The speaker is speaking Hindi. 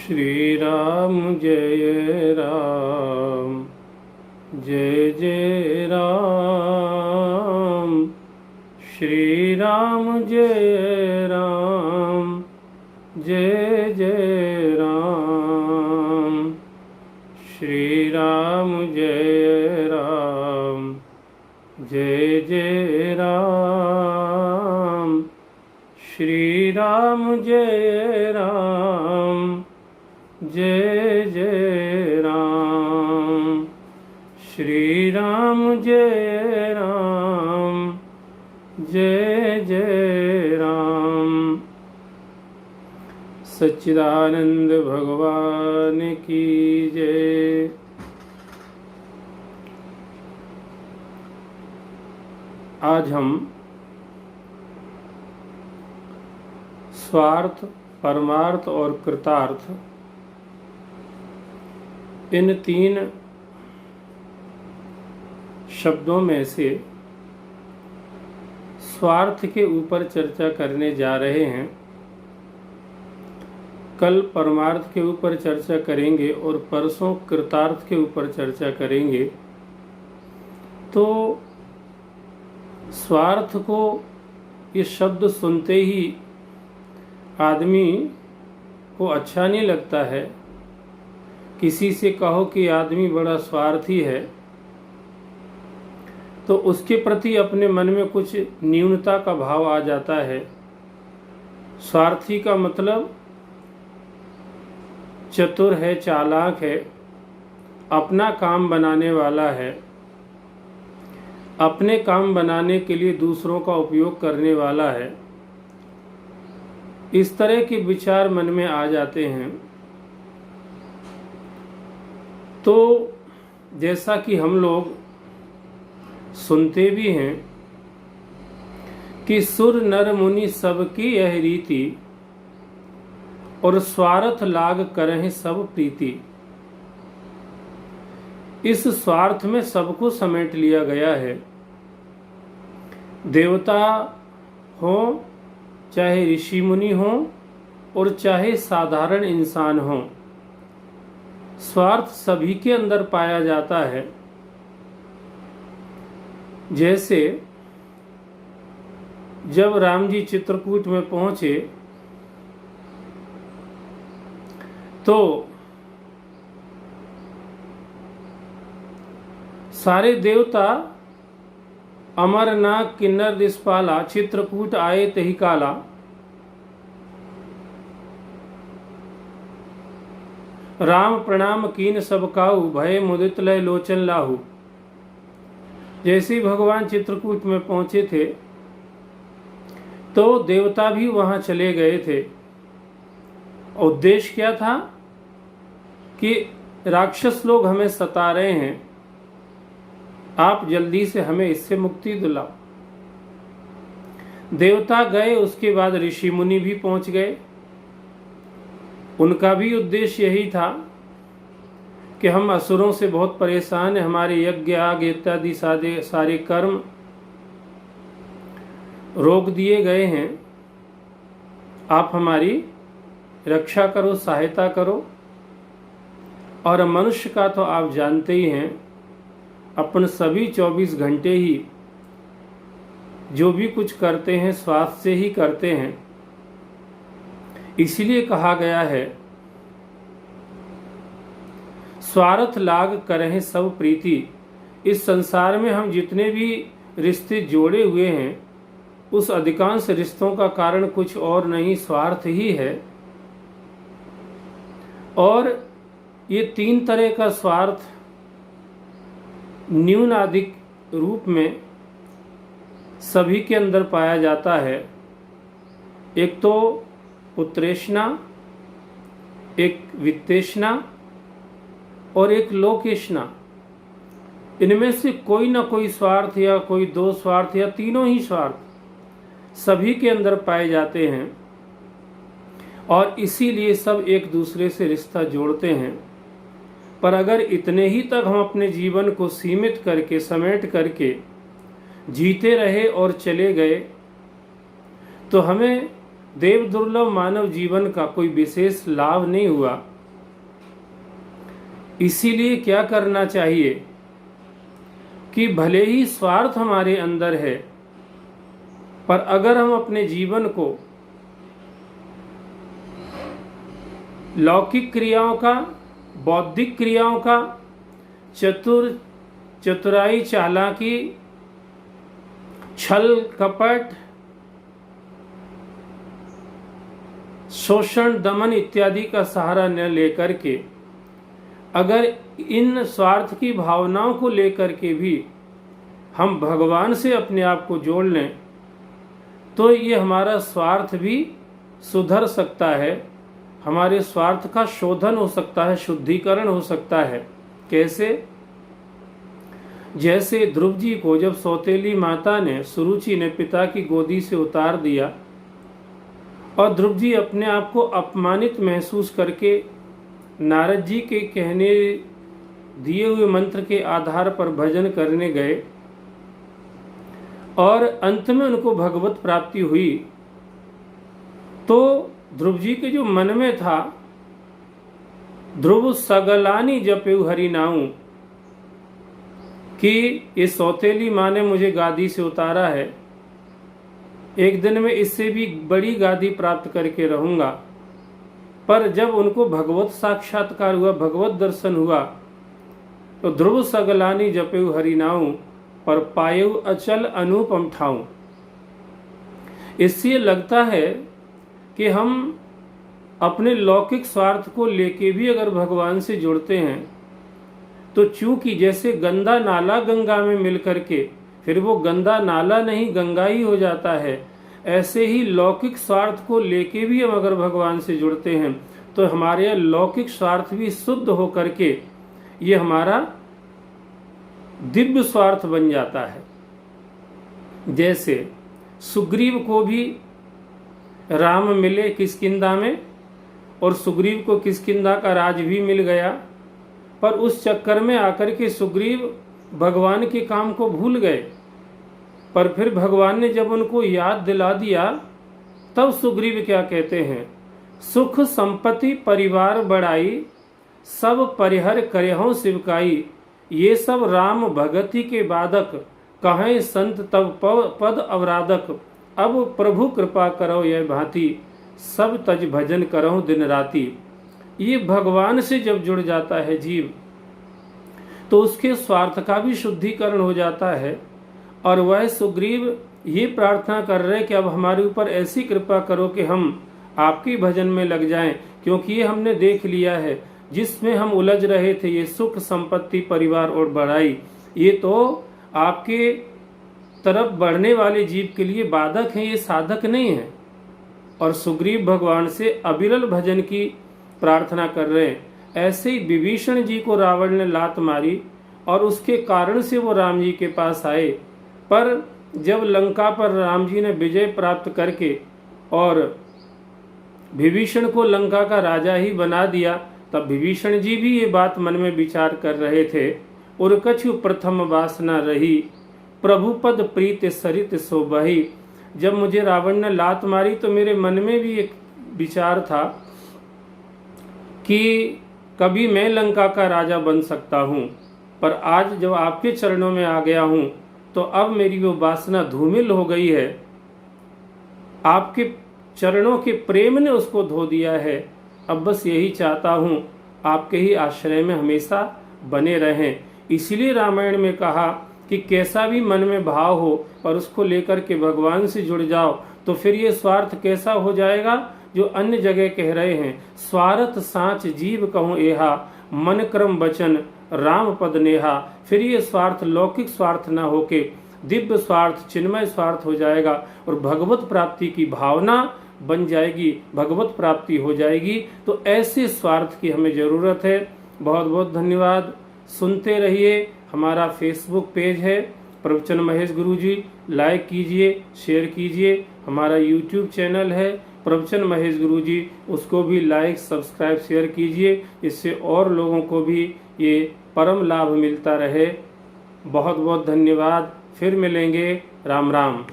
श्री राम जय राम, जय जय राम। श्री राम जय राम, जय जय राम। श्री राम जय राम, जय जय राम। श्री राम जय राम, जय जय राम। श्री राम जय राम, जय जय राम। सच्चिदानंद भगवान की जय। आज हम स्वार्थ, परमार्थ और कृतार्थ, इन तीन शब्दों में से स्वार्थ के ऊपर चर्चा करने जा रहे हैं। कल परमार्थ के ऊपर चर्चा करेंगे और परसों कृतार्थ के ऊपर चर्चा करेंगे। तो स्वार्थ को ये शब्द सुनते ही आदमी को अच्छा नहीं लगता है। किसी से कहो कि आदमी बड़ा स्वार्थी है तो उसके प्रति अपने मन में कुछ न्यूनता का भाव आ जाता है। स्वार्थी का मतलब चतुर है, चालाक है, अपना काम बनाने वाला है, अपने काम बनाने के लिए दूसरों का उपयोग करने वाला है। इस तरह के विचार मन में आ जाते हैं। तो जैसा कि हम लोग सुनते भी हैं कि सुर नर मुनि सबकी यह रीति, और स्वार्थ लाग करहि सब प्रीति। इस स्वार्थ में सबको समेट लिया गया है। देवता हो, चाहे ऋषि मुनि हो और चाहे साधारण इंसान हो, स्वार्थ सभी के अंदर पाया जाता है। जैसे जब राम जी चित्रकूट में पहुंचे तो सारे देवता अमरनाथ किन्नर दिसपाला चित्रकूट आए तहि काला। राम प्रणाम कीन सब काहू, भय मुदित लय लोचन लाहू। जैसे भगवान चित्रकूट में पहुंचे थे तो देवता भी वहां चले गए थे। उद्देश्य क्या था कि राक्षस लोग हमें सता रहे हैं, आप जल्दी से हमें इससे मुक्ति दिलाओ। देवता गए, उसके बाद ऋषि मुनि भी पहुंच गए। उनका भी उद्देश्य यही था कि हम असुरों से बहुत परेशान हैं, हमारे यज्ञ याग इत्यादि सारे कर्म रोक दिए गए हैं, आप हमारी रक्षा करो, सहायता करो। और मनुष्य का तो आप जानते ही हैं, अपन सभी 24 घंटे ही जो भी कुछ करते हैं स्वार्थ से ही करते हैं। इसलिए कहा गया है स्वार्थ लाग करहि सब प्रीति। इस संसार में हम जितने भी रिश्ते जोड़े हुए हैं उस अधिकांश रिश्तों का कारण कुछ और नहीं, स्वार्थ ही है। और ये तीन तरह का स्वार्थ न्यून अधिक रूप में सभी के अंदर पाया जाता है। एक तो पुत्रेष्णा, एक वित्तेष्णा और एक लोकेष्णा। इनमें से कोई ना कोई स्वार्थ या कोई दो स्वार्थ या तीनों ही स्वार्थ सभी के अंदर पाए जाते हैं। और इसीलिए सब एक दूसरे से रिश्ता जोड़ते हैं। पर अगर इतने ही तक हम अपने जीवन को सीमित करके, समेट करके जीते रहे और चले गए तो हमें देव दुर्लभ मानव जीवन का कोई विशेष लाभ नहीं हुआ। इसीलिए क्या करना चाहिए कि भले ही स्वार्थ हमारे अंदर है, पर अगर हम अपने जीवन को लौकिक क्रियाओं का, बौद्धिक क्रियाओं का, चतुराई, चालाकी, छल कपट, शोषण, दमन इत्यादि का सहारा न लेकर के अगर इन स्वार्थ की भावनाओं को लेकर के भी हम भगवान से अपने आप को जोड़ लें, तो ये हमारा स्वार्थ भी सुधर सकता है, हमारे स्वार्थ का शोधन हो सकता है, शुद्धिकरण हो सकता है। कैसे? जैसे ध्रुव जी को जब सौतेली माता ने, सुरुचि ने पिता की गोदी से उतार दिया और ध्रुव जी अपने आप को अपमानित महसूस करके नारद जी के कहने दिए हुए मंत्र के आधार पर भजन करने गए और अंत में उनको भगवत प्राप्ति हुई, तो ध्रुव जी के जो मन में था, ध्रुव सगलानी जपेउ हरि नाऊ, कि ये सौतेली माँ ने मुझे गादी से उतारा है, एक दिन में इससे भी बड़ी गादी प्राप्त करके रहूंगा। पर जब उनको भगवत साक्षात्कार हुआ, भगवत दर्शन हुआ, तो ध्रुव सगलानी जपेउ हरि नाऊ, पर पायु अचल अनुपम ठाऊ। इससे लगता है कि हम अपने लौकिक स्वार्थ को लेके भी अगर भगवान से जुड़ते हैं, तो चूंकि जैसे गंदा नाला गंगा में मिल करके फिर वो गंदा नाला नहीं गंगा ही हो जाता है, ऐसे ही लौकिक स्वार्थ को लेके भी हम अगर भगवान से जुड़ते हैं तो हमारे लौकिक स्वार्थ भी शुद्ध हो करके ये हमारा दिव्य स्वार्थ बन जाता है। जैसे सुग्रीव को भी राम मिले किष्किंधा में और सुग्रीव को किष्किंधा का राज भी मिल गया, पर उस चक्कर में आकर के सुग्रीव भगवान के काम को भूल गए। पर फिर भगवान ने जब उनको याद दिला दिया, तब सुग्रीव क्या कहते हैं, सुख संपत्ति परिवार बढ़ाई, सब परिहर करहु शिवकाई, ये सब राम भगति के बाधक, कहें संत तब पद अवराधक, अब प्रभु कृपा करो यह भांति, सब तज भजन करो दिन राति। ये भगवान से जब जुड़ जाता है जीव, तो उसके स्वार्थ का भी शुद्धिकरण हो जाता है। और वह सुग्रीव ये प्रार्थना कर रहे कि अब हमारे ऊपर ऐसी कृपा करो कि हम आपके भजन में लग जाएं, क्योंकि ये हमने देख लिया है जिसमें हम उलझ रहे थे, ये सुख संपत्ति परिवार और बढ़ाई, ये तो आपके तरफ बढ़ने वाले जीव के लिए बाधक हैं, ये साधक नहीं है। और सुग्रीव भगवान से अविरल भजन की प्रार्थना कर रहे हैं। ऐसे ही विभीषण जी को रावण ने लात मारी और उसके कारण से वो राम जी के पास आए, पर जब लंका पर राम जी ने विजय प्राप्त करके और विभीषण को लंका का राजा ही बना दिया, तब विभीषण जी भी ये बात मन में विचार कर रहे थे, और कछु प्रथम वासना रही, प्रभु पद प्रीत सरित सोबही। जब मुझे रावण ने लात मारी तो मेरे मन में भी एक विचार था कि कभी मैं लंका का राजा बन सकता हूँ, पर आज जब आपके चरणों में आ गया हूँ तो अब मेरी वो वासना धूमिल हो गई है, आपके चरणों के प्रेम ने उसको धो दिया है। अब बस यही चाहता हूँ आपके ही आश्रय में हमेशा बने रहें। इसीलिए रामायण में कहा कि कैसा भी मन में भाव हो पर उसको लेकर के भगवान से जुड़ जाओ, तो फिर ये स्वार्थ कैसा हो जाएगा जो अन्य जगह कह रहे हैं, स्वार्थ साँच जीव कहूँ एहा, मन क्रम वचन राम पद नेहा। फिर ये स्वार्थ लौकिक स्वार्थ न होके दिव्य स्वार्थ, चिन्मय स्वार्थ हो जाएगा और भगवत प्राप्ति की भावना बन जाएगी, भगवत प्राप्ति हो जाएगी। तो ऐसे स्वार्थ की हमें जरूरत है। बहुत बहुत धन्यवाद। सुनते रहिए। हमारा फेसबुक पेज है प्रवचन महेश गुरुजी, लाइक कीजिए, शेयर कीजिए। हमारा यूट्यूब चैनल है प्रवचन महेश गुरुजी, उसको भी लाइक सब्सक्राइब शेयर कीजिए, इससे और लोगों को भी ये परम लाभ मिलता रहे। बहुत बहुत धन्यवाद। फिर मिलेंगे। राम राम।